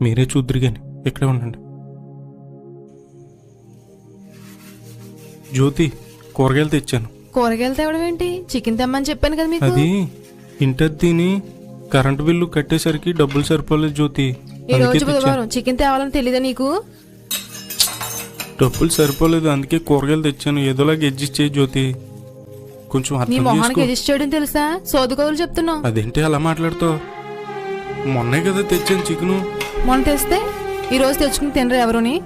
మీరే చూద్దరు కానీ ఇక్కడే ఉండండి. జ్యోతి, కూరగాయలు తెచ్చాను. కూరగాయలు తేవడం ఏంటి? చికెన్ తెమ్మని చెప్పాను కదా మీకు. అది ఇంటర్ తిని కరెంటు బిల్లు కట్టేసరికి డబ్బులు సరిపోలేదు జ్యోతి. ఈ రోజు బుధవారం చికెన్ తేవాలని తెలీదా నీకు? డబ్బులు సరిపోలేదు, అందుకే కూరగాయలు తెచ్చాను. ఏదోలాగా అడ్జస్ట్ చేయి జ్యోతి, కొంచెం నీ అర్థం మొహానికి చేసుకో. అడ్జస్ట్ చేయడం తెలుసా? సోదు కౌలు చెప్తున్నావు. అదేంటి అలా మాట్లాడుతావు? మొన్నే కదా తెచ్చాను చికెను. మొన్న తెస్తే ఈ రోజు తెచ్చుకుని తినరు ఎవరుని?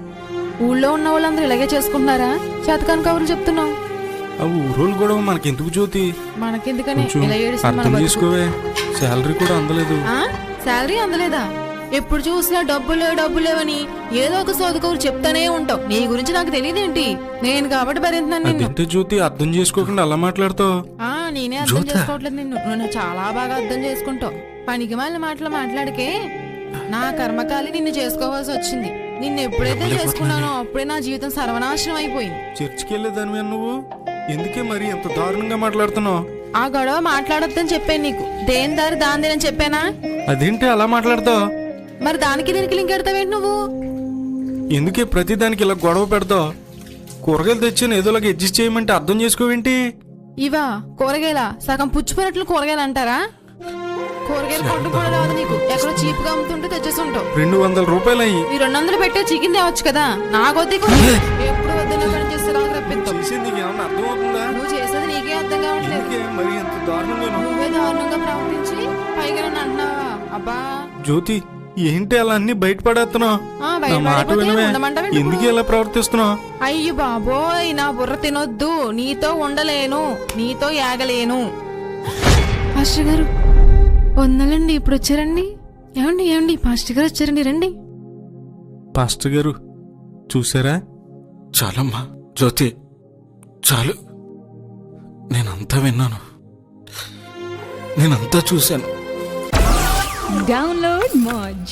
ఊళ్ళో ఉన్న వాళ్ళందరూ ఇలాగే చేసుకుంటున్నారా? చేతకాని కౌలు చెప్తున్నావు. ఆ ఊరోళ్ళు కూడా మనకెందుకు జ్యోతి? మనకెందుకని కొంచెం ఇలా ఏడుస్తుంది మన అర్థం బతుకు. చేసుకోవే, శాలరీ కూడా అందలేదు. శాలరీ అందలేదా? ఎప్పుడు చూసినా డబ్బులేవని ఏదో ఒక సోదుకౌలు చెప్తానే ఉంటావు. నీ గురించి నాకు తెలియదేంటి? నేను కాబట్టి భరించినాను నిన్ను. అదేంటి జ్యోతి అర్థం చేసుకోకుండా అలా మాట్లాడతావు? నేనే అర్థం చేసుకోవట్లేదు నిన్ను. నువ్వు చాలా బాగా అర్థం చేసుకుంటావు. పనికి మాలిన మాటలు మాట్లాడికే నా కర్మకాలి నిన్ను చేసుకోవాల్సి వచ్చింది. నిన్ను ఎప్పుడైతే చేసుకున్నానో అప్పుడే నా జీవితం సర్వనాశనం అయిపోయింది. చర్చికి వెళ్ళేదానివే నువ్వు, ఎందుకే మరి ఎంత దారుణంగా మాట్లాడుతున్నావు? ఆ గొడవ మాట్లాడొద్దని చెప్పాను నీకు. దేని దారి దాందేనని చెప్పానా? అదేంటి అలా మాట్లాడతావు? మరి దానికి దీనికి లింక్ ఎడతావేంటి నువ్వు? ఎందుకే ప్రతి దానికి ఇలా గొడవ పెడతావు? కూరగాయలు తెచ్చాను, ఏదోలాగా అడ్జస్ట్ చేయమంటే అర్థం చేసుకోవేంటి? ఇవా కూరగాయల సగం పుచ్చిపోయినట్లు కూరగాయలు అంటారా? కూరగాయలు కొట్టు కూడా రాదు నీకు. ఎక్కడో చీప్ గా అమ్ముతుంటే తెచ్చేస్తుంటావు. 200 రూపాయలు అయ్యి. ఈ 200 పెట్టే చికెన్ తేవచ్చు కదా. నాకొద్ది ఎప్పుడు వద్దన్న పని చేస్తే నాకు రప్పిస్తావు. నువ్వు చేసేది నీకే అర్థం కావట్లేదు. నువ్వే దారుణంగా ప్రవర్తించి పైగా నన్ను అంటున్నావా? అబ్బా జ్యోతి, ఏంటి అలా అన్ని బయటపడేస్తున్నావు? ఎందుకు ఇలా ప్రవర్తిస్తున్నావు? అయ్యో బాబోయ్, నా బుర్ర తినొద్దు. నీతో ఉండలేను, నీతో యాగలేను. పాస్టర్ గారు వందలండి, ఇప్పుడు వచ్చారండి. ఏమండి పాస్టర్ గారు వచ్చారండి, రండి. పాస్టర్ గారు చూసారా? చాలమ్మా జ్యోతి, చాలు. నేనంతా విన్నాను, నేనంతా చూశాను. Download Moj.